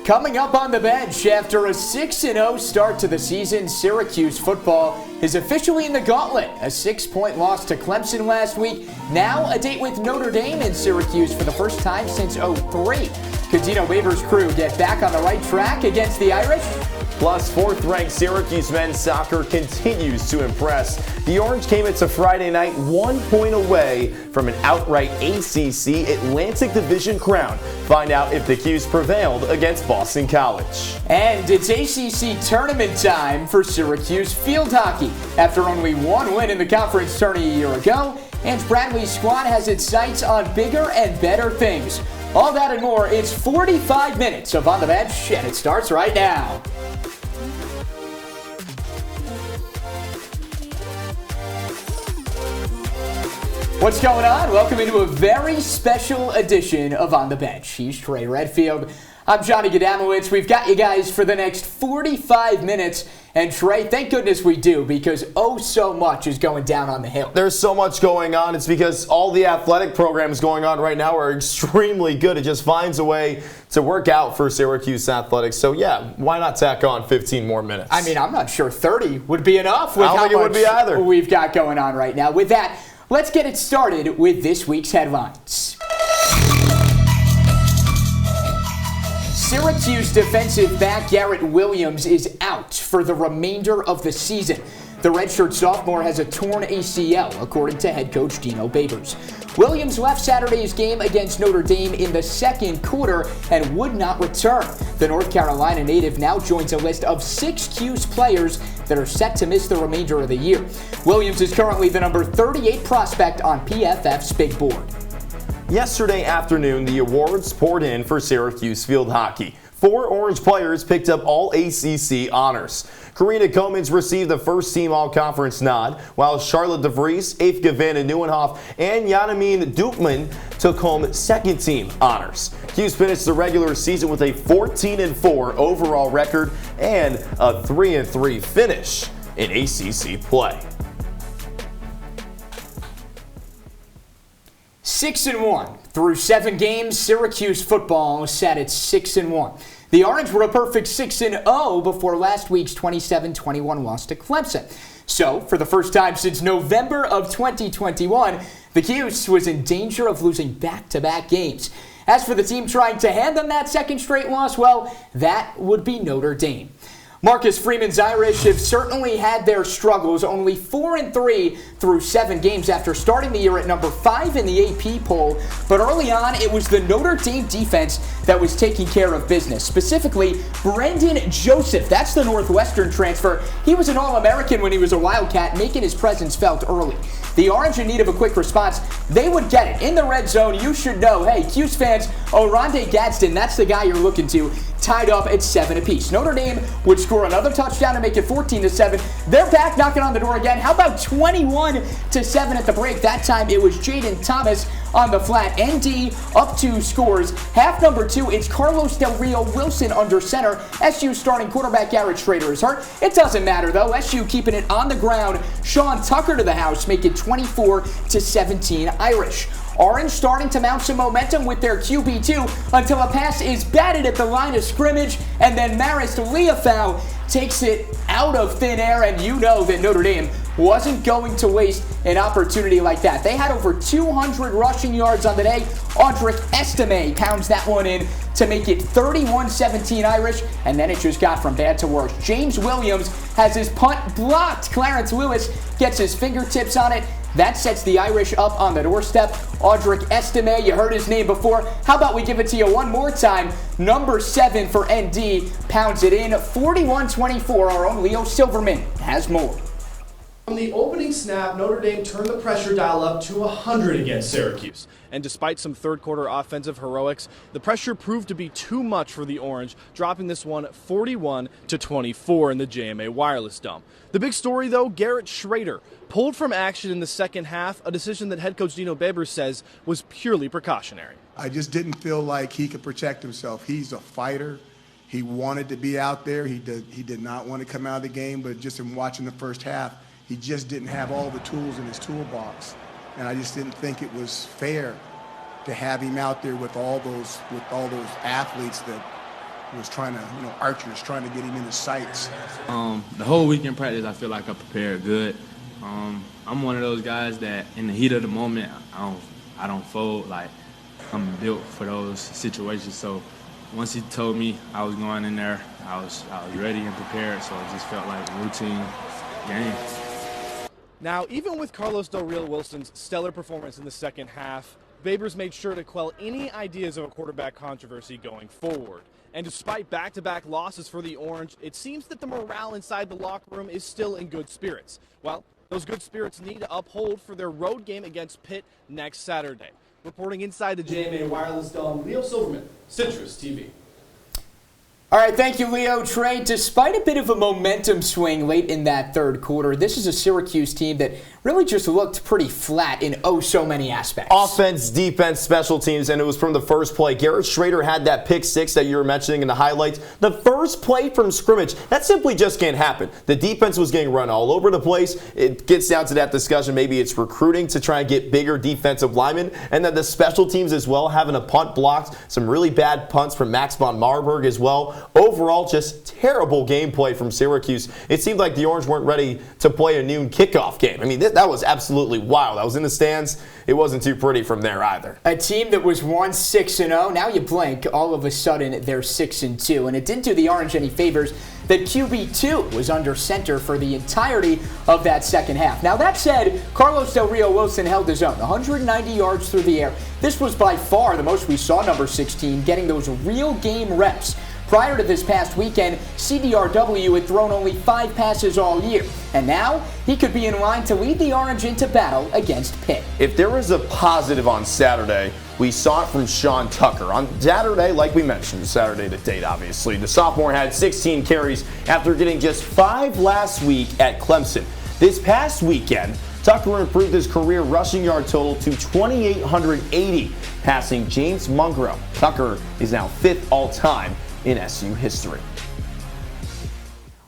Coming up on the bench, after a 6-0 start to the season, Syracuse football is officially in the gauntlet. A 6-point loss to Clemson last week. Now a date with Notre Dame in Syracuse for the first time since '03. Could Dino Babers' crew get back on the right track against the Irish? Plus, fourth-ranked Syracuse men's soccer continues to impress. The Orange came into Friday night 1 point away from an outright ACC Atlantic Division crown. Find out if the Cuse prevailed against Boston College. And it's ACC tournament time for Syracuse field hockey. After only one win in the conference tourney a year ago, Ange Bradley's squad has its sights on bigger and better things. All that and more, it's 45 minutes of On the Bench, and it starts right now. What's going on? Welcome into a very special edition of On the Bench. He's Trey Redfield. I'm Johnny Gadamowitz. We've got you guys for the next 45 minutes. And Trey, thank goodness we do, because oh so much is going down on the Hill. There's so much going on. It's because all the athletic programs going on right now are extremely good. It just finds a way to work out for Syracuse athletics. So yeah, why not tack on 15 more minutes? I mean, I'm not sure 30 would be enough with I don't think it would be either. We've got going on right now. With that, let's get it started with this week's headlines. Syracuse defensive back Garrett Williams is out for the remainder of the season. The redshirt sophomore has a torn ACL, according to head coach Dino Babers. Williams left Saturday's game against Notre Dame in the second quarter and would not return. The North Carolina native now joins a list of 6 Cuse players that are set to miss the remainder of the year. Williams is currently the number 38 prospect on PFF's big board. Yesterday afternoon, the awards poured in for Syracuse field hockey. 4 Orange players picked up all ACC honors. Karina Comans received the first-team all-conference nod, while Charlotte DeVries, Aifka Van Nieuwenhof, and Janimine Doopman took home second-team honors. Cuse finished the regular season with a 14-4 overall record and a 3-3 finish in ACC play. 6-1. Through 7 games, Syracuse football sat at 6-1. The Orange were a perfect 6-0 before last week's 27-21 loss to Clemson. So, for the first time since November of 2021, the Cuse was in danger of losing back-to-back games. As for the team trying to hand them that second straight loss, well, that would be Notre Dame. Marcus Freeman's Irish have certainly had their struggles, only 4-3 through 7 games after starting the year at number 5 in the AP poll. But early on, it was the Notre Dame defense that was taking care of business. Specifically, Brendan Joseph, that's the Northwestern transfer. He was an All-American when he was a Wildcat, making his presence felt early. The Orange in need of a quick response. They would get it. In the red zone, you should know, hey, Cuse fans, Oronde Gadsden, that's the guy you're looking to, tied up at 7 apiece. Notre Dame would score another touchdown to make it 14-7. They're back knocking on the door again. How about 21-7 at the break? That time it was Jaden Thomas on the flat. ND up 2 scores. Half number 2, it's Carlos Del Rio Wilson under center. SU starting quarterback Garrett Schrader is hurt. It doesn't matter though. SU keeping it on the ground. Sean Tucker to the house, make it 24-17 Irish. Orange starting to mount some momentum with their QB2 until a pass is batted at the line of scrimmage, and then Maris Leofau takes it out of thin air, and you know that Notre Dame wasn't going to waste an opportunity like that. They had over 200 rushing yards on the day. Audric Estime pounds that one in to make it 31-17 Irish, and then it just got from bad to worse. James Williams has his punt blocked. Clarence Lewis gets his fingertips on it. That sets the Irish up on the doorstep. Audric Estime, you heard his name before. How about we give it to you one more time? Number 7 for ND pounds it in. 41-24. Our own Leo Silverman has more. From the opening snap, Notre Dame turned the pressure dial up to 100 against Syracuse. And despite some third-quarter offensive heroics, the pressure proved to be too much for the Orange, dropping this one 41-24 in the JMA Wireless Dome. The big story, though, Garrett Schrader pulled from action in the second half, a decision that head coach Dino Babers says was purely precautionary. I just didn't feel like he could protect himself. He's a fighter. He wanted to be out there. He did not want to come out of the game, but just in watching the first half, he just didn't have all the tools in his toolbox. And I just didn't think it was fair to have him out there with all those athletes that was trying to, archers trying to get him in the sights. The whole week in practice, I feel like I prepared good. I'm one of those guys that in the heat of the moment, I don't fold. Like, I'm built for those situations. So once he told me I was going in there, I was ready and prepared. So it just felt like a routine game. Now, even with Carlos Del Rio Wilson's stellar performance in the second half, Babers made sure to quell any ideas of a quarterback controversy going forward. And despite back-to-back losses for the Orange, it seems that the morale inside the locker room is still in good spirits. Well, those good spirits need to uphold for their road game against Pitt next Saturday. Reporting inside the JMA Wireless Dome, Leo Silverman, Citrus TV. All right, thank you, Leo. Trey, despite a bit of a momentum swing late in that third quarter, this is a Syracuse team that really just looked pretty flat in so many aspects. Offense, defense, special teams, and it was from the first play. Garrett Schrader had that pick six that you were mentioning in the highlights. The first play from scrimmage, that simply just can't happen. The defense was getting run all over the place. It gets down to that discussion. Maybe it's recruiting to try and get bigger defensive linemen, and then the special teams as well, having a punt blocked, some really bad punts from Max von Marburg as well. Overall, just terrible gameplay from Syracuse. It seemed like the Orange weren't ready to play a noon kickoff game. I mean, that was absolutely wild. I was in the stands. It wasn't too pretty from there either. A team that was once 6-0, now you blink, all of a sudden they're 6-2. And it didn't do the Orange any favors that QB2 was under center for the entirety of that second half. Now that said, Carlos Del Rio Wilson held his own, 190 yards through the air. This was by far the most we saw number 16 getting those real game reps. Prior to this past weekend, CDRW had thrown only 5 passes all year, and now he could be in line to lead the Orange into battle against Pitt. If there was a positive on Saturday, we saw it from Sean Tucker. On Saturday, like we mentioned, Saturday to date, obviously, the sophomore had 16 carries after getting just 5 last week at Clemson. This past weekend, Tucker improved his career rushing yard total to 2,880, passing James Mungro. Tucker is now 5th all-time in SU history.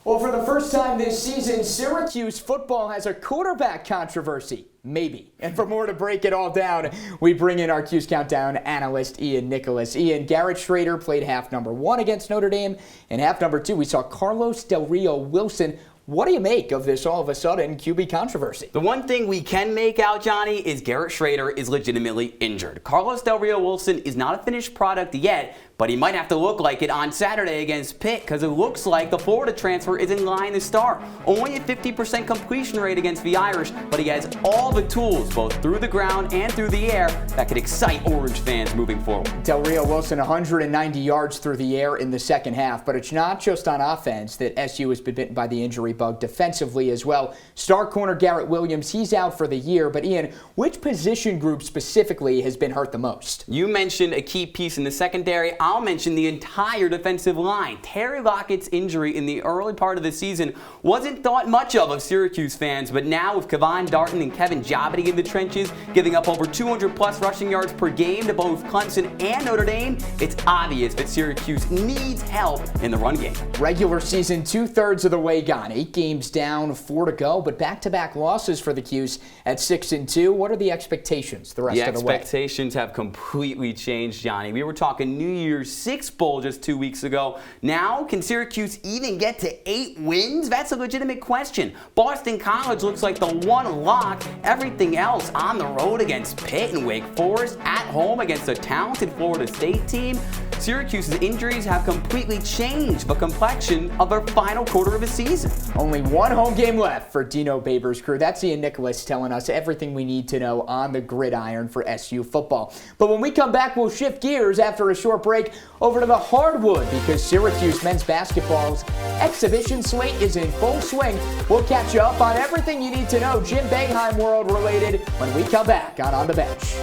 Well, for the first time this season, Syracuse football has a quarterback controversy. Maybe. And for more to break it all down, we bring in our Q's Countdown analyst, Ian Nicholas. Ian, Garrett Schrader played half number 1 against Notre Dame, and half number 2 we saw Carlos Del Rio Wilson. What do you make of this all of a sudden QB controversy? The one thing we can make out, Johnny, is Garrett Schrader is legitimately injured. Carlos Del Rio Wilson is not a finished product yet, but he might have to look like it on Saturday against Pitt because it looks like the Florida transfer is in line to start. Only a 50% completion rate against the Irish, but he has all the tools, both through the ground and through the air, that could excite Orange fans moving forward. Del Rio Wilson 190 yards through the air in the second half, but it's not just on offense that SU has been bitten by the injury bug. Defensively as well. Star corner Garrett Williams, he's out for the year, but Ian, which position group specifically has been hurt the most? You mentioned a key piece in the secondary. I'll mention the entire defensive line. Terry Lockett's injury in the early part of the season wasn't thought much of Syracuse fans, but now with Kevon Darton and Kevin Jobity in the trenches, giving up over 200-plus rushing yards per game to both Clemson and Notre Dame, it's obvious that Syracuse needs help in the run game. Regular season 2/3 of the way gone. 8 games down, 4 to go, but back-to-back losses for the Qs at 6-2. What are the expectations the rest of the way? The expectations have completely changed, Johnny. We were talking New Year's Six Bowl just 2 weeks ago. Now, can Syracuse even get to 8 wins? That's a legitimate question. Boston College looks like the one lock. Everything else on the road against Pitt and Wake Forest, at home against a talented Florida State team. Syracuse's injuries have completely changed the complexion of their final quarter of the season. Only 1 home game left for Dino Babers' crew. That's Ian Nicholas telling us everything we need to know on the gridiron for SU football. But when we come back, we'll shift gears after a short break over to the hardwood because Syracuse men's basketball's exhibition slate is in full swing. We'll catch you up on everything you need to know Jim Boeheim world related when we come back on the Bench.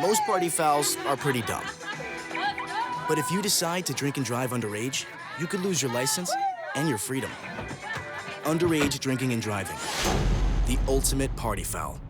Most party fouls are pretty dumb. But if you decide to drink and drive underage, you could lose your license and your freedom. Underage drinking and driving. The ultimate party foul.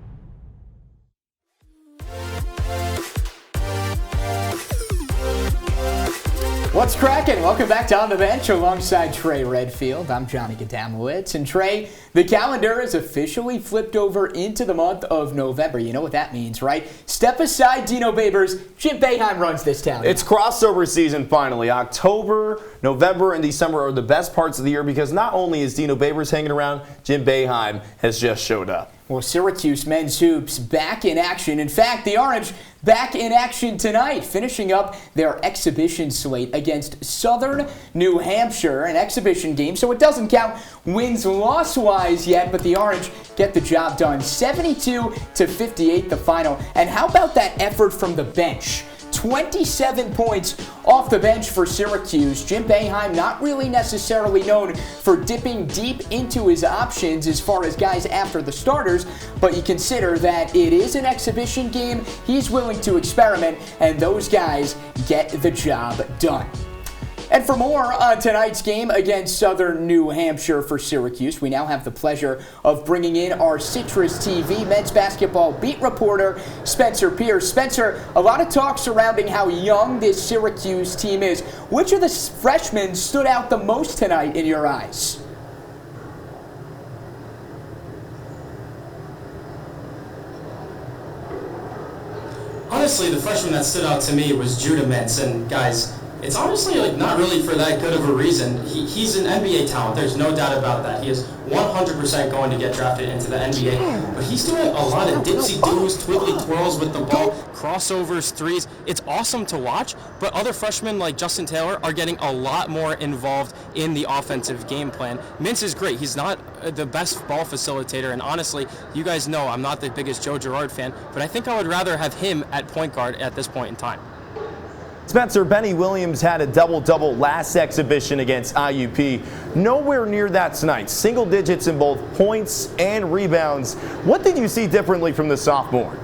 What's cracking? Welcome back to On the Bench alongside Trey Redfield. I'm Johnny Gadamowitz. And Trey, the calendar is officially flipped over into the month of November. You know what that means, right? Step aside, Dino Babers. Jim Boeheim runs this town. It's crossover season finally. October, November, and December are the best parts of the year because not only is Dino Babers hanging around, Jim Boeheim has just showed up. Well, Syracuse men's hoops back in action. In fact, the Orange back in action tonight, finishing up their exhibition slate against Southern New Hampshire, an exhibition game, so it doesn't count wins-loss-wise yet, but the Orange get the job done. 72-58 the final. And how about that effort from the bench? 27 points off the bench for Syracuse. Jim Boeheim not really necessarily known for dipping deep into his options as far as guys after the starters, but you consider that it is an exhibition game. He's willing to experiment, and those guys get the job done. And for more on tonight's game against Southern New Hampshire for Syracuse, we now have the pleasure of bringing in our CitrusTV men's basketball beat reporter, Spencer Pierce. Spencer, a lot of talk surrounding how young this Syracuse team is. Which of the freshmen stood out the most tonight in your eyes? Honestly, the freshman that stood out to me was Gadamowitz, and guys, it's honestly not really for that good of a reason. He's an NBA talent. There's no doubt about that. He is 100% going to get drafted into the NBA. But he's doing a lot of dipsy-doos, twiddly twirls with the ball, crossovers, threes. It's awesome to watch, but other freshmen like Justin Taylor are getting a lot more involved in the offensive game plan. Mintz is great. He's not the best ball facilitator, and honestly, you guys know I'm not the biggest Joe Girard fan, but I think I would rather have him at point guard at this point in time. Spencer, Benny Williams had a double-double last exhibition against IUP. Nowhere near that tonight. Single digits in both points and rebounds. What did you see differently from the sophomore?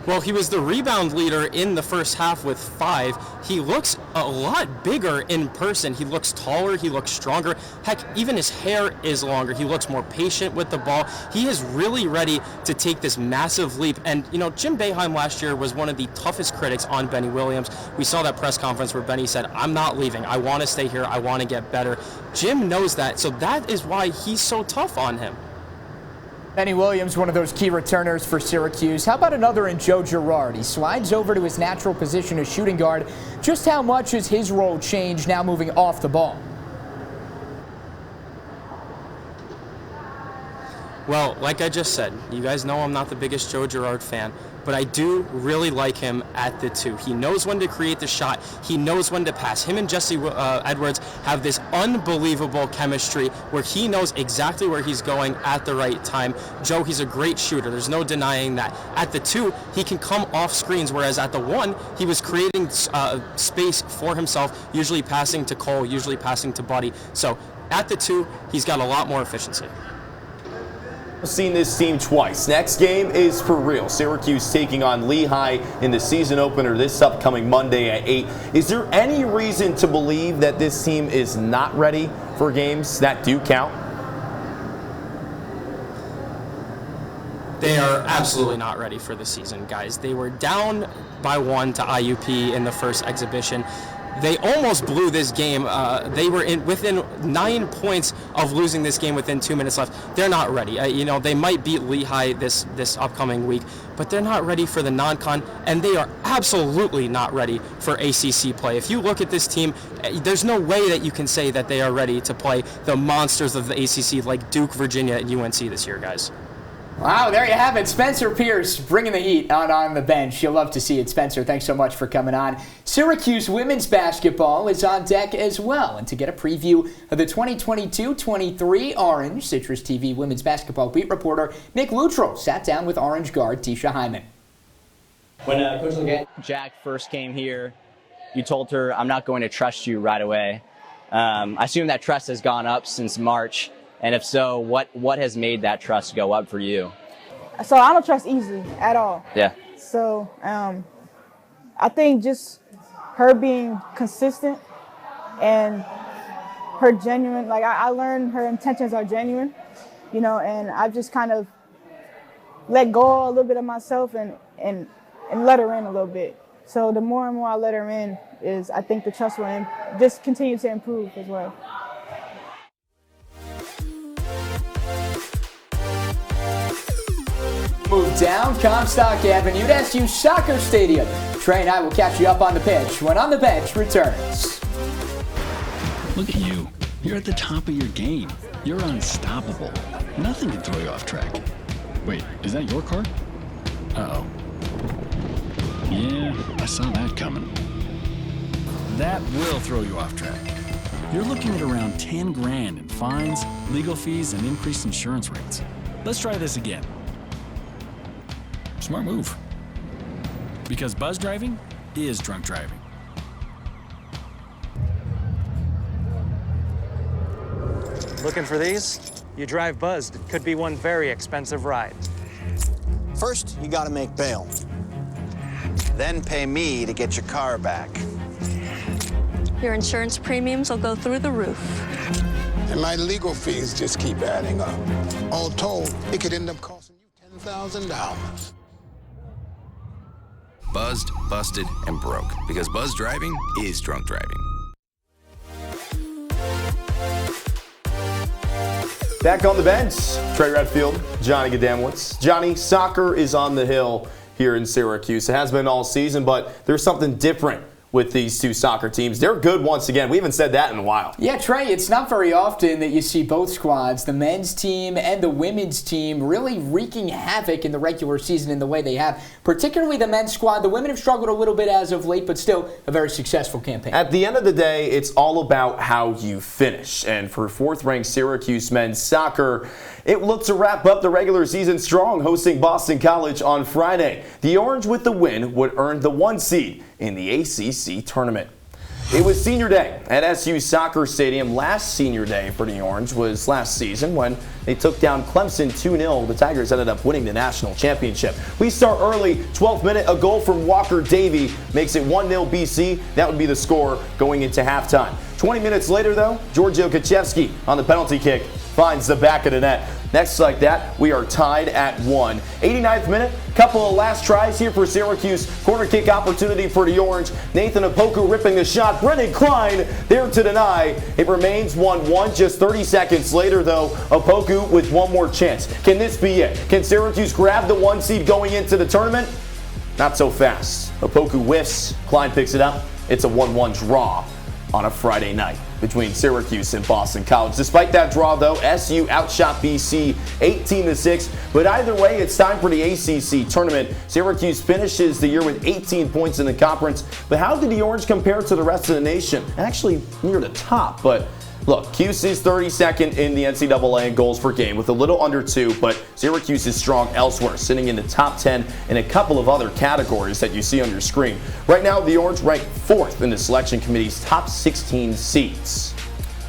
Well, he was the rebound leader in the first half with 5. He looks a lot bigger in person. He looks taller. He looks stronger. Heck, even his hair is longer. He looks more patient with the ball. He is really ready to take this massive leap. And, you know, Jim Boeheim last year was one of the toughest critics on Benny Williams. We saw that press conference where Benny said, I'm not leaving. I want to stay here. I want to get better. Jim knows that, so that is why he's so tough on him. Benny Williams, one of those key returners for Syracuse. How about another in Joe Girard? He slides over to his natural position as shooting guard. Just how much has his role changed now moving off the ball? Well, like I just said, you guys know I'm not the biggest Joe Girard fan, but I do really like him at the 2. He knows when to create the shot. He knows when to pass. Him and Jesse Edwards have this unbelievable chemistry where he knows exactly where he's going at the right time. Joe, he's a great shooter. There's no denying that. At the 2, he can come off screens, whereas at the 1, he was creating space for himself, usually passing to Cole, usually passing to Buddy. So at the 2, he's got a lot more efficiency. Seen this team twice. Next game is for real. Syracuse taking on Lehigh in the season opener this upcoming Monday at 8. Is there any reason to believe that this team is not ready for games that do count? They are absolutely not ready for the season, guys. They were down by 1 to IUP in the first exhibition. They almost blew this game. They were within 9 points of losing this game within 2 minutes left. They're not ready. You know, they might beat Lehigh this upcoming week, but they're not ready for the non-con, and they are absolutely not ready for ACC play. If you look at this team, there's no way that you can say that they are ready to play the monsters of the ACC like Duke, Virginia, and UNC this year, guys. Wow, there you have it. Spencer Pierce bringing the heat out on the bench. You'll love to see it. Spencer, thanks so much for coming on. Syracuse women's basketball is on deck as well. And to get a preview of the 2022-23 Orange, CitrusTV women's basketball beat reporter Nick Luttrell sat down with Orange guard Tisha Hyman. When Coach Jack first came here, you told her, I'm not going to trust you right away. I assume that trust has gone up since March. And if so, what has made that trust go up for you? So I don't trust easily at all. Yeah. So I think just her being consistent and her genuine, like I learned her intentions are genuine, you know, and I've just kind of let go a little bit of myself and let her in a little bit. So the more and more I let her in, is I think the trust will just continue to improve as well. Move down Comstock Avenue to SU Soccer Stadium. Trey and I will catch you up on the pitch when On the Bench returns. Look at you. You're at the top of your game. You're unstoppable. Nothing can throw you off track. Wait, is that your car? Uh-oh. Yeah, I saw that coming. That will throw you off track. You're looking at around 10 grand in fines, legal fees, and increased insurance rates. Let's try this again. Smart move. Because buzz driving is drunk driving. Looking for these? You drive buzzed. It could be one very expensive ride. First, you gotta make bail. Then pay me to get your car back. Your insurance premiums will go through the roof. And my legal fees just keep adding up. All told, it could end up costing you $10,000. Buzzed, busted, and broke. Because buzz driving is drunk driving. Back on the bench, Trey Redfield, Johnny Gadamowitz. Johnny, soccer is on the hill here in Syracuse. It has been all season, but there's something different with these two soccer teams. They're good once again. We haven't said that in a while. Yeah, Trey, it's not very often that you see both squads, the men's team and the women's team, really wreaking havoc in the regular season in the way they have, particularly the men's squad. The women have struggled a little bit as of late, but still a very successful campaign. At the end of the day, it's all about how you finish. And for fourth-ranked Syracuse men's soccer, it looked to wrap up the regular season strong, hosting Boston College on Friday. The Orange with the win would earn the 1 seed in the ACC tournament. It was senior day at SU Soccer Stadium. Last senior day for the Orange was last season when they took down Clemson 2-0. The Tigers ended up winning the national championship. We start early, 12th minute, a goal from Walker Davey makes it 1-0 BC. That would be the score going into halftime. 20 minutes later, though, Giorgio Kaczewski on the penalty kick finds the back of the net. Next like that, we are tied at 1. 89th minute, couple of last tries here for Syracuse. Corner kick opportunity for the Orange. Nathan Opoku ripping the shot. Brennan Klein there to deny. It remains 1-1. Just 30 seconds later, though, Opoku with one more chance. Can this be it? Can Syracuse grab the 1 seed going into the tournament? Not so fast. Opoku whiffs. Klein picks it up. It's a 1-1 draw on a Friday night between Syracuse and Boston College. Despite that draw, though, SU outshot BC 18-6. But either way, it's time for the ACC tournament. Syracuse finishes the year with 18 points in the conference. But how did the Orange compare to the rest of the nation? Actually, near the top. But look, Cuse is 32nd in the NCAA in goals per game with a little under 2, but Syracuse is strong elsewhere, sitting in the top 10 in a couple of other categories that you see on your screen. Right now, the Orange rank 4th in the selection committee's top 16 seats.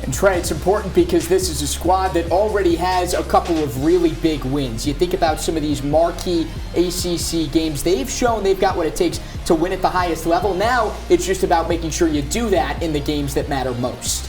And Trey, it's important because this is a squad that already has a couple of really big wins. You think about some of these marquee ACC games. They've shown they've got what it takes to win at the highest level. Now, it's just about making sure you do that in the games that matter most.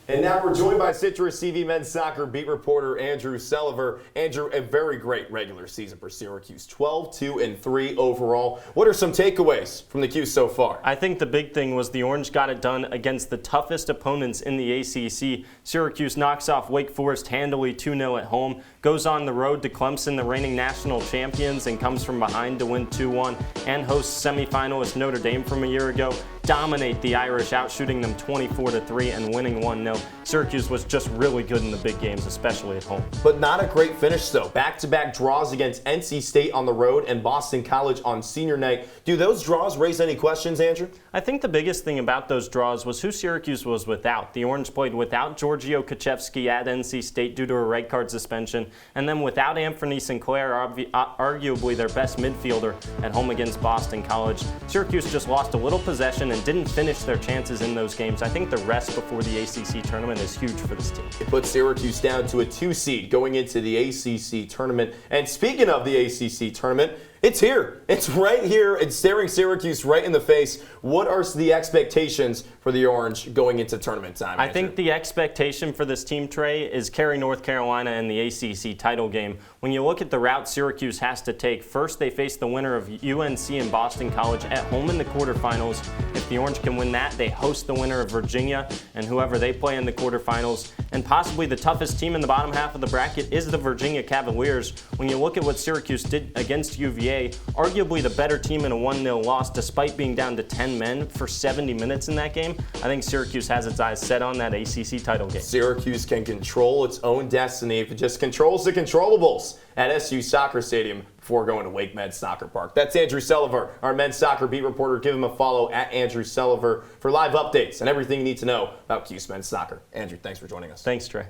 And now we're joined by CitrusTV men's soccer beat reporter Andrew Sullivan. Andrew, a very great regular season for Syracuse, 12-2-3 overall. What are some takeaways from the Cuse so far? I think the big thing was the Orange got it done against the toughest opponents in the ACC. Syracuse knocks off Wake Forest handily 2-0 at home, goes on the road to Clemson, the reigning national champions, and comes from behind to win 2-1, and hosts semifinalist Notre Dame from a year ago. Dominate the Irish, outshooting them 24-3 and winning 1-0. Syracuse was just really good in the big games, especially at home. But not a great finish, though. Back-to-back draws against NC State on the road and Boston College on senior night. Do those draws raise any questions, Andrew? I think the biggest thing about those draws was who Syracuse was without. The Orange played without Giorgio Kaczewski at NC State due to a red card suspension, and then without Anthony Sinclair, arguably their best midfielder, at home against Boston College. Syracuse just lost a little possession and didn't finish their chances in those games. I think the rest before the ACC tournament is huge for this team. It puts Syracuse down to a 2 seed going into the ACC tournament. And speaking of the ACC tournament, it's here. It's right here. It's staring Syracuse right in the face. What are the expectations for the Orange going into tournament time? I think the expectation for this team, Trey, is carry North Carolina in the ACC title game. When you look at the route Syracuse has to take, first they face the winner of UNC and Boston College at home in the quarterfinals. If the Orange can win that, they host the winner of Virginia and whoever they play in the quarterfinals. And possibly the toughest team in the bottom half of the bracket is the Virginia Cavaliers. When you look at what Syracuse did against UVA, arguably the better team in a 1-0 loss despite being down to 10 men for 70 minutes in that game. I think Syracuse has its eyes set on that ACC title game. Syracuse can control its own destiny if it just controls the controllables at SU Soccer Stadium before going to Wake Med Soccer Park. That's Andrew Sulliver, our men's soccer beat reporter. Give him a follow at Andrew Sulliver for live updates and everything you need to know about Cuse men's soccer. Andrew, thanks for joining us. Thanks, Trey.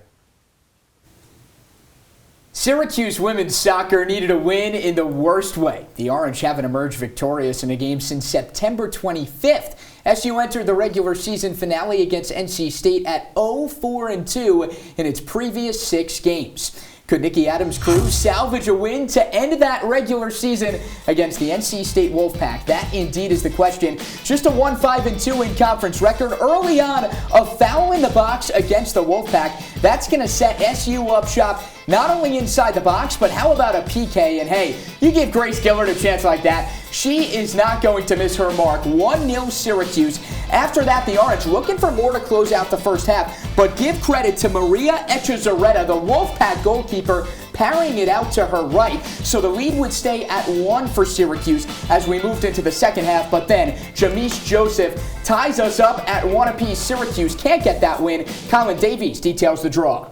Syracuse women's soccer needed a win in the worst way. The Orange haven't emerged victorious in a game since September 25th. SU entered the regular season finale against NC State at 0-4-2 in its previous 6 games. Could Nikki Adams' crew salvage a win to end that regular season against the NC State Wolfpack? That indeed is the question. Just a 1-5-2 in conference record early on, a foul in the box against the Wolfpack. That's going to set SU up shop not only inside the box, but how about a PK? And hey, you give Grace Gillard a chance like that, she is not going to miss her mark. 1-0 Syracuse. After that, the Orange looking for more to close out the first half, but give credit to Maria Echezarreta, the Wolfpack goalkeeper, parrying it out to her right. So the lead would stay at 1 for Syracuse as we moved into the second half, but then Jamise Joseph ties us up at 1 apiece. Syracuse can't get that win. Colin Davies details the draw.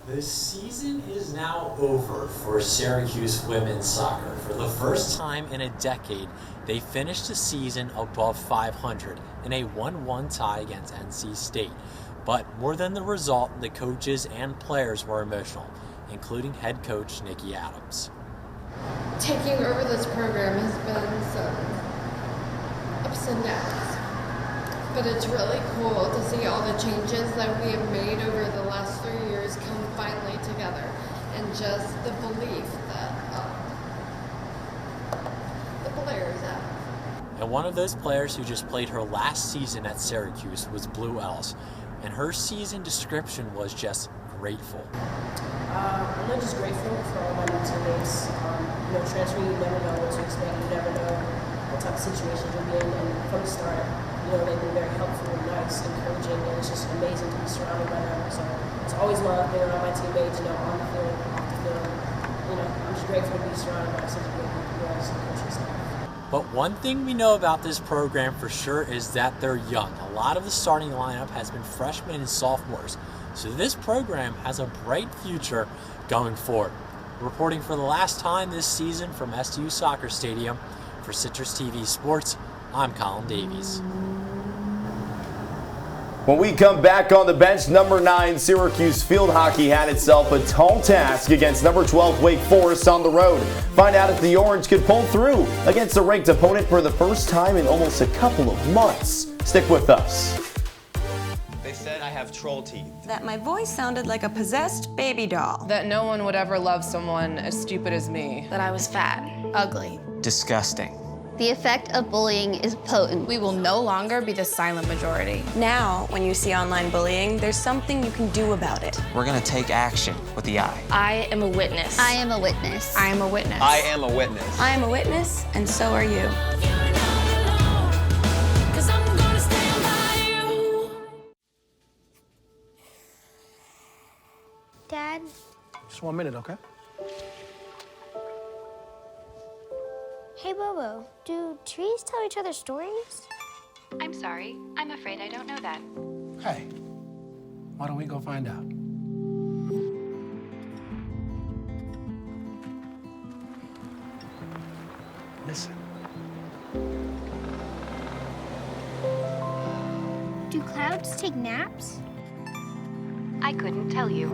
The season is now over for Syracuse women's soccer. For the first time in a decade, they finished the season above 500 in a 1-1 tie against NC State. But more than the result, the coaches and players were emotional, including head coach Nikki Adams. Taking over this program has been some ups and downs. But it's really cool to see all the changes that we have made over the last 3 years come finally together, and just the belief that the players have. And one of those players who just played her last season at Syracuse was Blue Ellis, and her season description was just grateful. I'm not just grateful for all my new teammates. Transferring, you never know what to expect. You never know what type of situations you'll be in. And from the start, they've been very helpful, nice, encouraging, and it's just amazing to be surrounded by them. So it's always love being around my teammates, on the field, off the field. I'm just grateful to be surrounded by such a great group of guys and coaching staff. But one thing we know about this program for sure is that they're young. A lot of the starting lineup has been freshmen and sophomores. So this program has a bright future going forward. Reporting for the last time this season from SU Soccer Stadium, for CitrusTV Sports, I'm Colin Davies. When we come back on the bench, number 9 Syracuse field hockey had itself a tall task against number 12 Wake Forest on the road. Find out if the Orange could pull through against a ranked opponent for the first time in almost a couple of months. Stick with us. They said I have troll teeth. That my voice sounded like a possessed baby doll. That no one would ever love someone as stupid as me. That I was fat, ugly. Disgusting. The effect of bullying is potent. We will no longer be the silent majority. Now, when you see online bullying, there's something you can do about it. We're gonna take action with the I. I am a witness. I am a witness. I am a witness. I am a witness. I am a witness, and so are you. Dad? Just 1 minute, okay? Hey, Bobo, do trees tell each other stories? I'm sorry. I'm afraid I don't know that. Hey, why don't we go find out? Listen. Do clouds take naps? I couldn't tell you.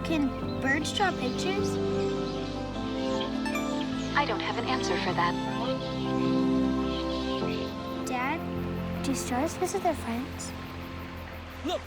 Can birds draw pictures? I don't have an answer for that. Dad, do stars visit their friends? Look!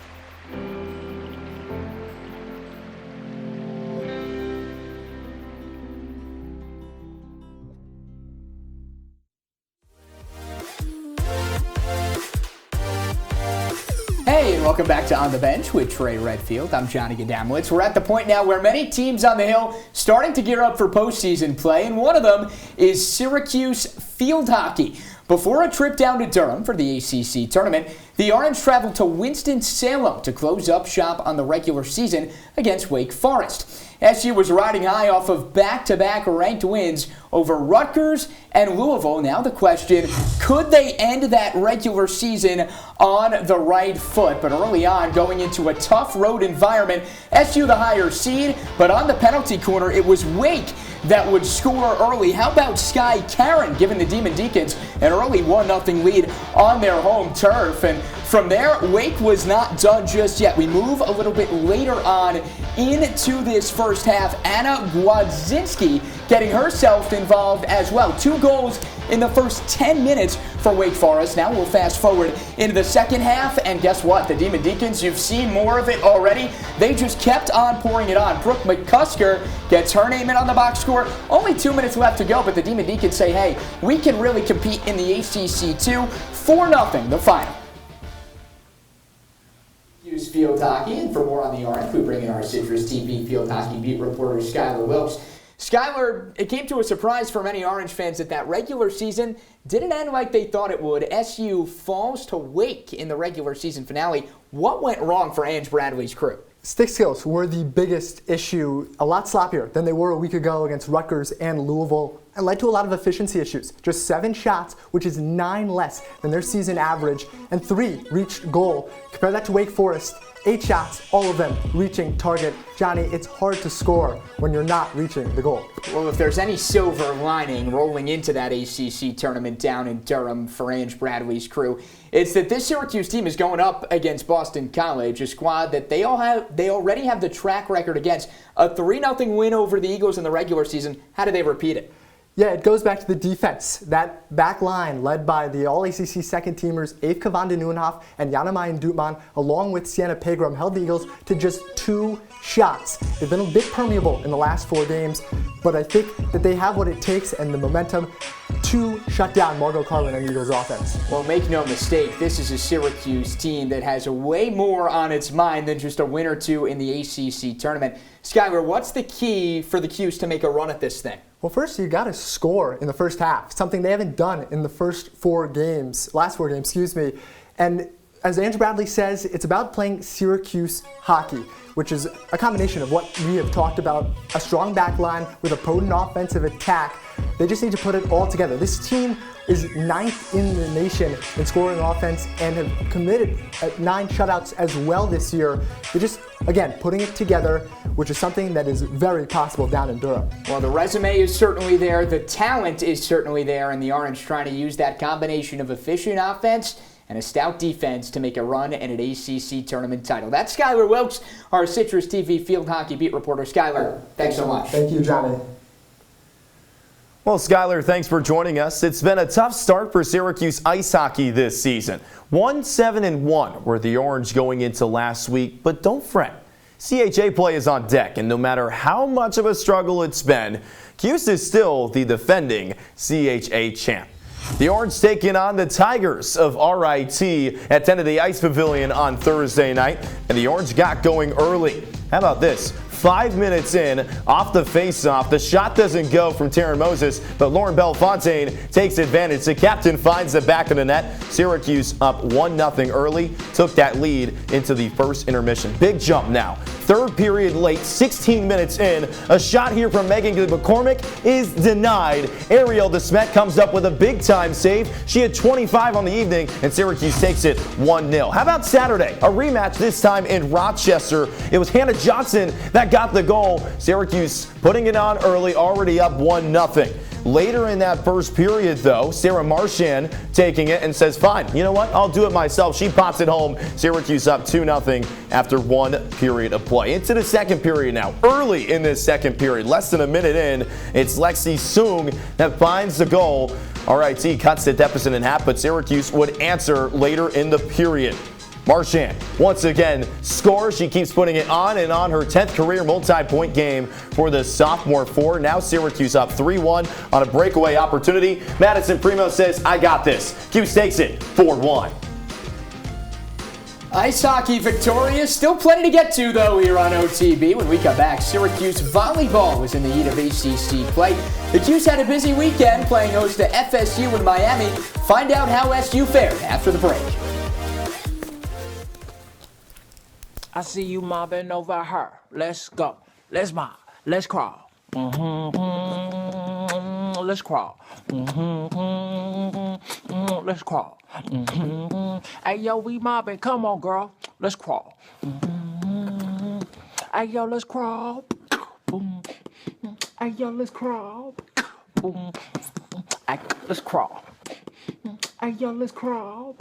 Hey, and welcome back to On the Bench with Trey Redfield. I'm Johnny Gadamowitz. We're at the point now where many teams on the Hill starting to gear up for postseason play, and one of them is Syracuse field hockey. Before a trip down to Durham for the ACC tournament, the Orange traveled to Winston-Salem to close up shop on the regular season against Wake Forest. SU was riding high off of back-to-back ranked wins over Rutgers and Louisville. Now the question, could they end that regular season on the right foot? But early on, going into a tough road environment, SU the higher seed, but on the penalty corner, it was Wake that would score early. How about Sky Karen giving the Demon Deacons an early 1-0 lead on their home turf? And from there, Wake was not done just yet. We move a little bit later on into this first half. Anna Gwadzinski getting herself involved as well. 2 goals in the first 10 minutes for Wake Forest. Now we'll fast forward into the second half, and guess what? The Demon Deacons, you've seen more of it already. They just kept on pouring it on. Brooke McCusker gets her name in on the box score. Only 2 minutes left to go, but the Demon Deacons say, hey, we can really compete in the ACC too. 4-0, the final. Use field hockey, and for more on the Orange, we bring in our CitrusTV field hockey beat reporter Skylar Wilkes. Skylar, it came to a surprise for many Orange fans that regular season didn't end like they thought it would. SU falls to Wake in the regular season finale. What went wrong for Ange Bradley's crew? Stick skills were the biggest issue, a lot sloppier than they were a week ago against Rutgers and Louisville, and led to a lot of efficiency issues. Just 7 shots, which is 9 less than their season average, and 3 reached goal. Compare that to Wake Forest, 8 shots, all of them reaching target. Johnny, it's hard to score when you're not reaching the goal. Well, if there's any silver lining rolling into that ACC tournament down in Durham for Ange Bradley's crew, it's that this Syracuse team is going up against Boston College, a squad that they already have the track record against. A 3-0 win over the Eagles in the regular season. How do they repeat it? Yeah, it goes back to the defense. That back line led by the All-ACC second-teamers Eve van de Nieuwenhof and Janemayen Doetman, along with Sienna Pegram, held the Eagles to just 2 shots. They've been a bit permeable in the last 4 games, but I think that they have what it takes and the momentum to shut down Margot Carlin and Eagles offense. Well, make no mistake, this is a Syracuse team that has way more on its mind than just a win or 2 in the ACC tournament. Skylar, what's the key for the Cuse to make a run at this thing? Well, first, you got to score in the first half, something they haven't done in the last 4 games, And as Ange Bradley says, it's about playing Syracuse hockey, which is a combination of what we have talked about, a strong back line with a potent offensive attack. They just need to put it all together. This team is 9th in the nation in scoring offense and have committed 9 shutouts as well this year. They're just, again, putting it together, which is something that is very possible down in Durham. Well, the resume is certainly there, the talent is certainly there, and the Orange trying to use that combination of efficient offense and a stout defense to make a run at an ACC tournament title. That's Skylar Wilkes, our CitrusTV field hockey beat reporter. Skylar, thanks so much. Thank you, Johnny. Well, Skylar, thanks for joining us. It's been a tough start for Syracuse ice hockey this season. 1-7-1 were the Orange going into last week, but don't fret. CHA play is on deck, and no matter how much of a struggle it's been, Cuse is still the defending CHA champ. The Orange taking on the Tigers of RIT at 10 of the Ice Pavilion on Thursday night, and the Orange got going early. How about this? 5 minutes in, off the face-off, the shot doesn't go from Taryn Moses, but Lauren Bellefontaine takes advantage. The captain finds the back of the net. Syracuse up 1-0 early, took that lead into the first intermission. Big jump now. 3rd period late, 16 minutes in. A shot here from Megan McCormick is denied. Ariel DeSmet comes up with a big-time save. She had 25 on the evening, and Syracuse takes it 1-0. How about Saturday? A rematch this time in Rochester. It was Hannah Johnson that got the goal. Syracuse putting it on early, already up 1-0. Later in that first period, though, Sarah Marchand taking it and says, fine, you know what, I'll do it myself. She pops it home. Syracuse up 2-0 after 1 period of play. Into the second period now. Early in this second period, less than a minute in, it's Lexi Sung that finds the goal. RIT cuts the deficit in half, but Syracuse would answer later in the period. Marchand once again scores. She keeps putting it on and on, her 10th career multi-point game for the sophomore forward. Now Syracuse up 3-1 on a breakaway opportunity. Madison Primo says, I got this. Cuse takes it 4-1. Ice hockey victorious. Still plenty to get to, though, here on OTB. When we come back, Syracuse volleyball was in the heat of ACC play. The Cuse had a busy weekend playing host to FSU in Miami. Find out how SU fared after the break. I see you mobbing over her. Let's go. Let's mob. Let's crawl. Let's crawl. Let's crawl. Hey, yo, we mobbing. Come on, girl. Let's crawl. Hey, yo, let's crawl. Hey, yo, let's crawl. Hey, let's crawl. Hey, yo, let's crawl.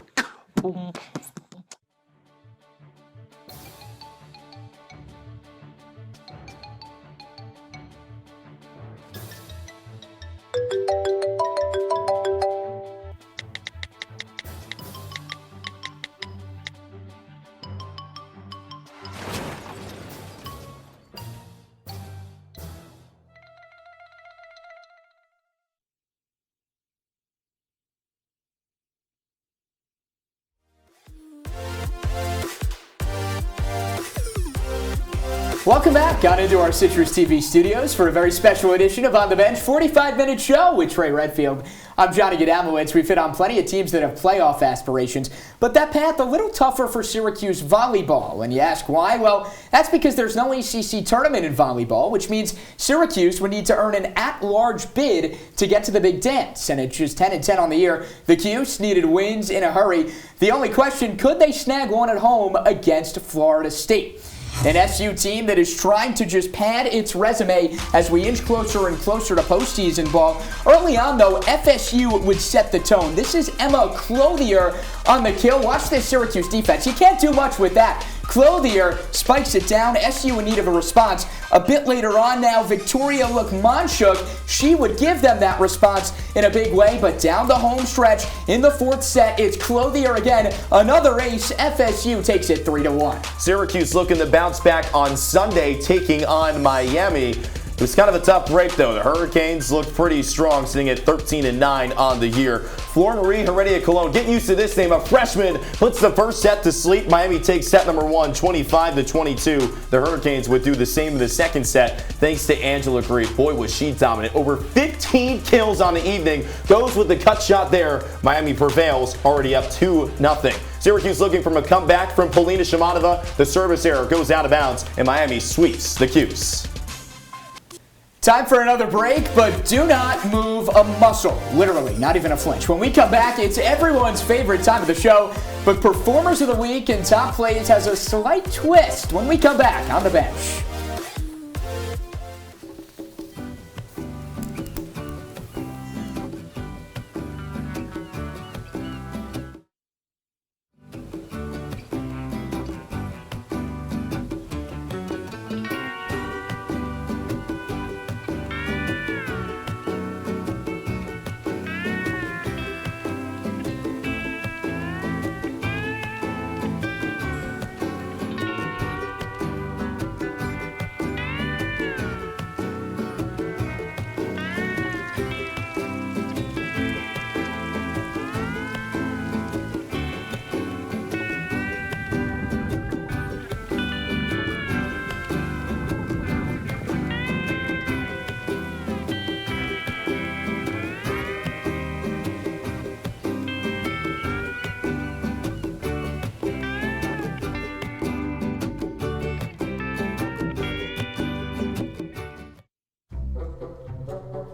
Welcome back. Got into our CitrusTV studios for a very special edition of On the Bench 45-minute show with Trey Redfield. I'm Johnny Gadamowitz. We've hit on plenty of teams that have playoff aspirations, but that path a little tougher for Syracuse volleyball. And you ask why? Well, that's because there's no ACC tournament in volleyball, which means Syracuse would need to earn an at-large bid to get to the big dance. And it's just 10-10 on the year. The Cuse needed wins in a hurry. The only question, could they snag one at home against Florida State? An SU team that is trying to just pad its resume as we inch closer and closer to postseason ball. Early on, though, FSU would set the tone. This is Emma Clothier on the kill. Watch this Syracuse defense. You can't do much with that. Clothier spikes it down. SU in need of a response. A bit later on now, Victoria Lukmanchuk, she would give them that response in a big way, but down the home stretch in the fourth set, it's Clothier again. Another ace. FSU takes it 3-1. Syracuse looking to bounce back on Sunday, taking on Miami. It was kind of a tough break, though. The Hurricanes looked pretty strong, sitting at 13-9 on the year. Flor-Marie Heredia-Cologne, get used to this name. A freshman puts the first set to sleep. Miami takes set number 1, 25-22. The Hurricanes would do the same in the second set, thanks to Angela Grief. Boy, was she dominant. Over 15 kills on the evening. Goes with the cut shot there. Miami prevails, already up 2-0. Syracuse looking for a comeback from Polina Shimanova. The service error goes out of bounds, and Miami sweeps the Cuse. Time for another break, but do not move a muscle. Literally, not even a flinch. When we come back, it's everyone's favorite time of the show, but Performers of the Week and Top Plays has a slight twist when we come back on the bench.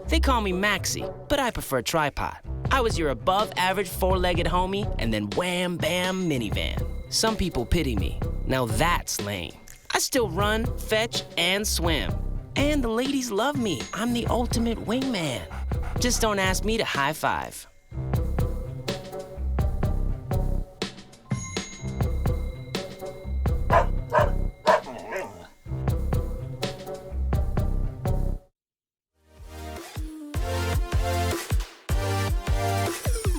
They call me Maxie, but I prefer tripod. I was your above-average four-legged homie, and then wham-bam minivan. Some people pity me. Now that's lame. I still run, fetch, and swim. And the ladies love me. I'm the ultimate wingman. Just don't ask me to high five.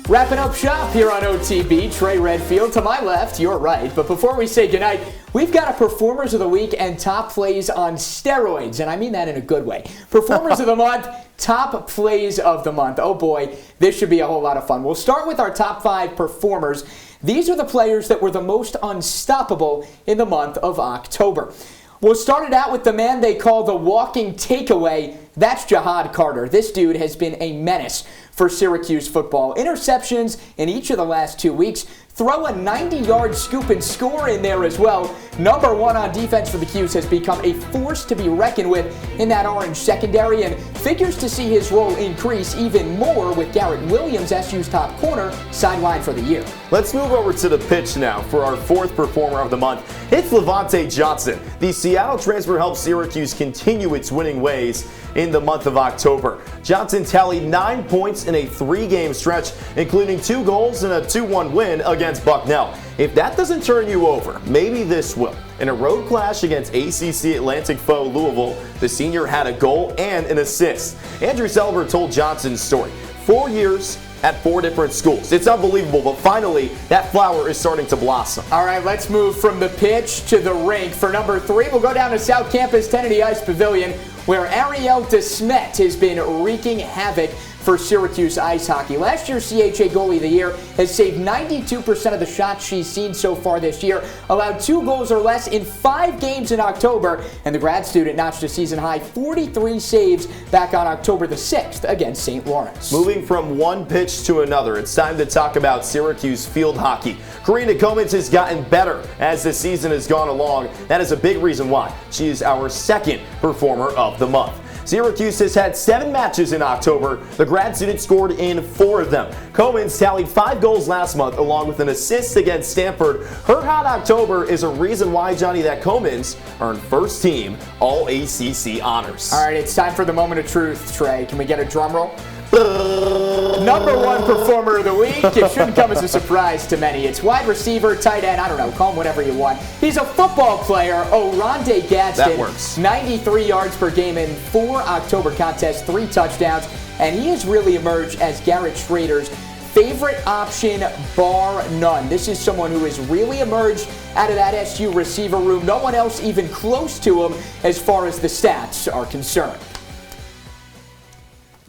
Wrapping up shop here on OTB, Trey, Redfield. To my left, your right. But before we say goodnight, we've got a Performers of the Week and Top Plays on steroids, and I mean that in a good way. Performers of the Month, Top Plays of the Month. Oh boy, this should be a whole lot of fun. We'll start with our top 5 performers. These are the players that were the most unstoppable in the month of October. We'll start it out with the man they call the walking takeaway. That's Jihad Carter. This dude has been a menace for Syracuse football. Interceptions in each of the last 2 weeks. Throw a 90-yard scoop and score in there as well. Number 1 on defense for the Cuse has become a force to be reckoned with in that orange secondary and figures to see his role increase even more with Garrett Williams, SU's top corner, sidelined for the year. Let's move over to the pitch now for our 4th performer of the month. It's Levante Johnson. The Seattle transfer helped Syracuse continue its winning ways in the month of October. Johnson tallied 9 points in a 3-game stretch, including 2 goals and a 2-1 win against Bucknell. If that doesn't turn you over, maybe this will. In a road clash against ACC Atlantic foe Louisville, the senior had a goal and an assist. Andrew Selver told Johnson's story. 4 years at 4 different schools. It's unbelievable, but finally, that flower is starting to blossom. All right, let's move from the pitch to the rink. For number 3, we'll go down to South Campus Kennedy Ice Pavilion, where Ariel DeSmet has been wreaking havoc for Syracuse ice hockey. Last year's CHA Goalie of the Year has saved 92% of the shots she's seen so far this year, allowed 2 goals or less in 5 games in October, and the grad student notched a season-high 43 saves back on October the 6th against St. Lawrence. Moving from one pitch to another, it's time to talk about Syracuse field hockey. Karina Comans has gotten better as the season has gone along. That is a big reason why she is our 2nd performer of the month. Syracuse has had 7 matches in October. The grad student scored in 4 of them. Comans tallied 5 goals last month along with an assist against Stanford. Her hot October is a reason why, Johnny, that Comans earned first team All-ACC honors. All right, it's time for the moment of truth, Trey. Can we get a drum roll? Number 1 performer of the week. It shouldn't come as a surprise to many. It's wide receiver, tight end, I don't know, call him whatever you want. He's a football player, Oronde Gadsden. That works. 93 yards per game in 4 October contests, 3 touchdowns, and he has really emerged as Garrett Schrader's favorite option, bar none. This is someone who has really emerged out of that SU receiver room. No one else even close to him as far as the stats are concerned.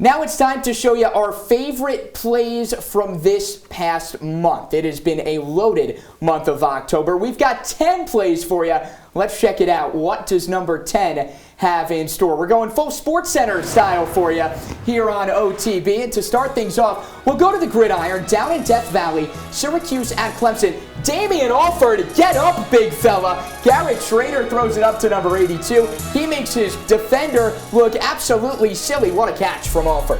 Now it's time to show you our favorite plays from this past month. It has been a loaded month of October. We've got 10 plays for you. Let's check it out. What does number 10 have in store? We're going full Sports Center style for you here on OTB. And to start things off, we'll go to the gridiron down in Death Valley. Syracuse at Clemson. Damian Alford, get up, big fella. Garrett Schrader throws it up to number 82. He makes his defender look absolutely silly. What a catch from Alford.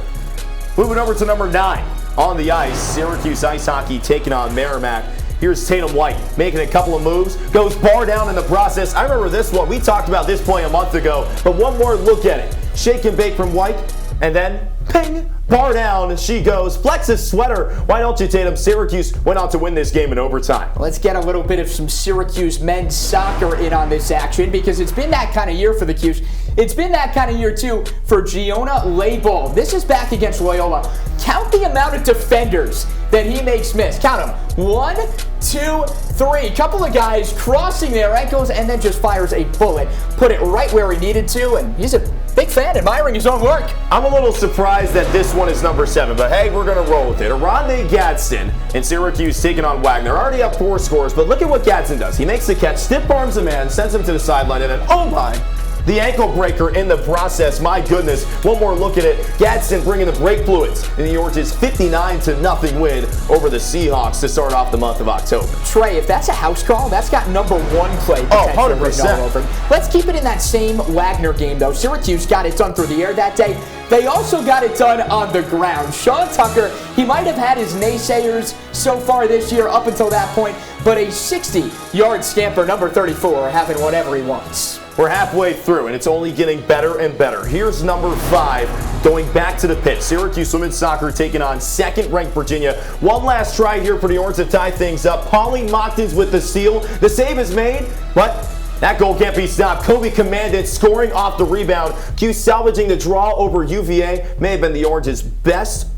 Moving over to number 9 on the ice. Syracuse ice hockey taking on Merrimack. Here's Tatum White making a couple of moves, goes bar down in the process. I remember this one. We talked about this play a month ago, but one more look at it. Shake and bake from White, and then ping, bar down she goes. Flex his sweater. Why don't you, Tatum? Syracuse went on to win this game in overtime. Let's get a little bit of some Syracuse men's soccer in on this action because it's been that kind of year for the Cuse. It's been that kind of year, too, for Giona Layball. This is back against Loyola. Count the amount of defenders that he makes miss. Count them. 1, 2, 3. Couple of guys crossing their ankles and then just fires a bullet. Put it right where he needed to, and he's a big fan, admiring his own work. I'm a little surprised that this one is number 7, but hey, we're going to roll with it. Oronde Gadsden and Syracuse taking on Wagner. Already up 4 scores, but look at what Gadsden does. He makes the catch, stiff arms a man, sends him to the sideline, and then, oh my, the ankle breaker in the process. My goodness. One more look at it. Gadsden bringing the brake fluids in the Orange's 59-0 win over the Seahawks to start off the month of October. Trey, if that's a house call, that's got number 1 play. Oh, 100%. Let's keep it in that same Wagner game, though. Syracuse got it done through the air that day. They also got it done on the ground. Sean Tucker, he might have had his naysayers so far this year up until that point, but a 60-yard scamper, number 34, having whatever he wants. We're halfway through, and it's only getting better and better. Here's number 5. Going back to the pit, Syracuse women's soccer taking on second-ranked Virginia. One last try here for the Orange to tie things up. Pauline Mockton's with the steal. The save is made, but that goal can't be stopped. Kobe Commandant scoring off the rebound. Q salvaging the draw over UVA. May have been the Orange's best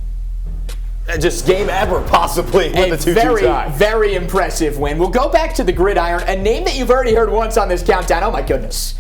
game ever, possibly, with the 2-2 tie. Very impressive win. We'll go back to the gridiron, a name that you've already heard once on this countdown. Oh, my goodness.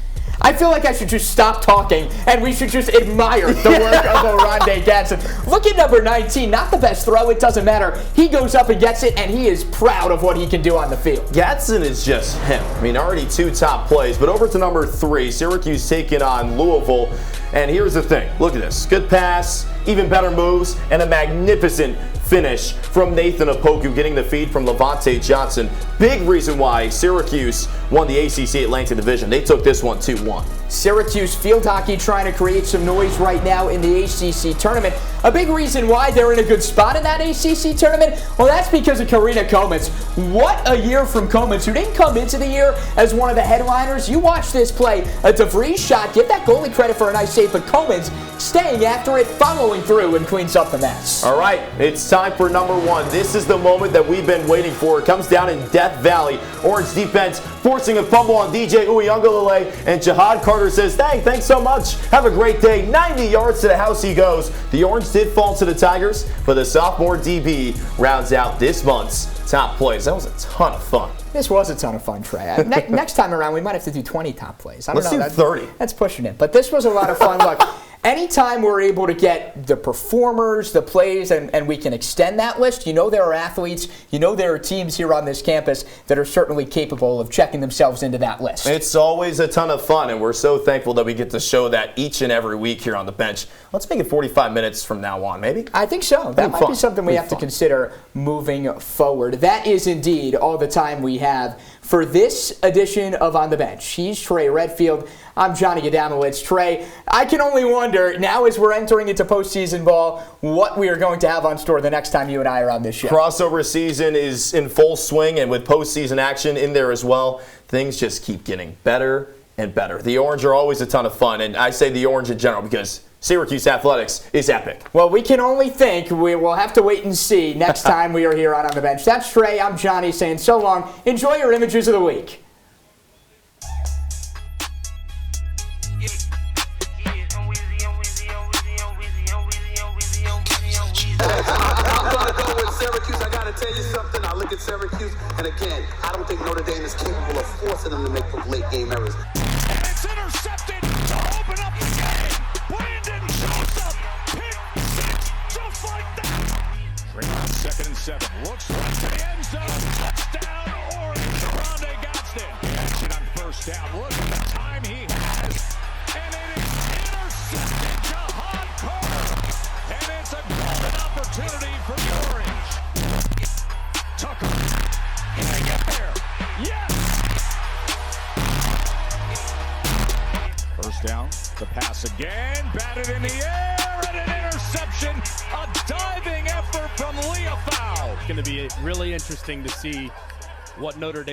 I feel like I should just stop talking and we should just admire the work of Oronde Gadsden. Look at number 19, not the best throw, it doesn't matter. He goes up and gets it, and he is proud of what he can do on the field. Gadsden is just him. I mean, already 2 top plays, but over to number 3, Syracuse taking on Louisville. And here's the thing, look at this. Good pass, even better moves, and a magnificent finish from Nathan Opoku, getting the feed from Levante Johnson. Big reason why Syracuse won the ACC Atlantic Division. They took this one 2-1. Syracuse field hockey trying to create some noise right now in the ACC tournament. A big reason why they're in a good spot in that ACC tournament, well, that's because of Karina Comans. What a year from Comans, who didn't come into the year as one of the headliners. You watch this play, a DeVries shot, give that goalie credit for a nice save, but Comans staying after it, following through, and cleans up the mess. All right, it's time for number 1. This is the moment that we've been waiting for. It comes down in Death Valley. Orange defense forcing a fumble on DJ Uyunglele, and Jihad Carter says, thanks so much. Have a great day. 90 yards to the house he goes. The Orange did fall to the Tigers, but the sophomore DB rounds out this month's top plays. That was a ton of fun. This was a ton of fun, Trey. Next time around, we might have to do 20 top plays. Let's do 30. That's pushing it. But this was a lot of fun. Look, anytime we're able to get the performers, the plays, and we can extend that list, you know there are athletes, you know there are teams here on this campus that are certainly capable of checking themselves into that list. It's always a ton of fun, and we're so thankful that we get to show that each and every week here on the bench. Let's make it 45 minutes from now on, maybe? I think so. That might be something we have to consider moving forward. That is indeed all the time we have for this edition of On the Bench. He's Trey Redfield. I'm Johnny Gadamowitz. Trey, I can only wonder, now as we're entering into postseason ball, what we are going to have on store the next time you and I are on this show. Crossover season is in full swing, and with postseason action in there as well, things just keep getting better and better. The Orange are always a ton of fun, and I say the Orange in general because Syracuse athletics is epic. Well, we can only think. We will have to wait and see next time we are here on the Bench. That's Trey. I'm Johnny saying so long. Enjoy your images of the week. I'm going to go with Syracuse. I got to tell you something. I look at Syracuse, and again, I don't think Notre Dame is capable of forcing them to make those late game errors. And it's intercepted to open up the game. Brandon Joseph, pick 6, just like that. Draymond, 2nd and 7, looks right to the end zone. Touchdown, Orange. Oronde Gadsden. Action on 1st down. Look at the time he has. And it is intercepted. Jihad Carter. And it's a golden opportunity for the Orange. Tucker. Can they get there? Yes! 1st down, the pass again, batted in the air, and an interception, a diving effort from Leofow. It's going to be really interesting to see what Notre Dame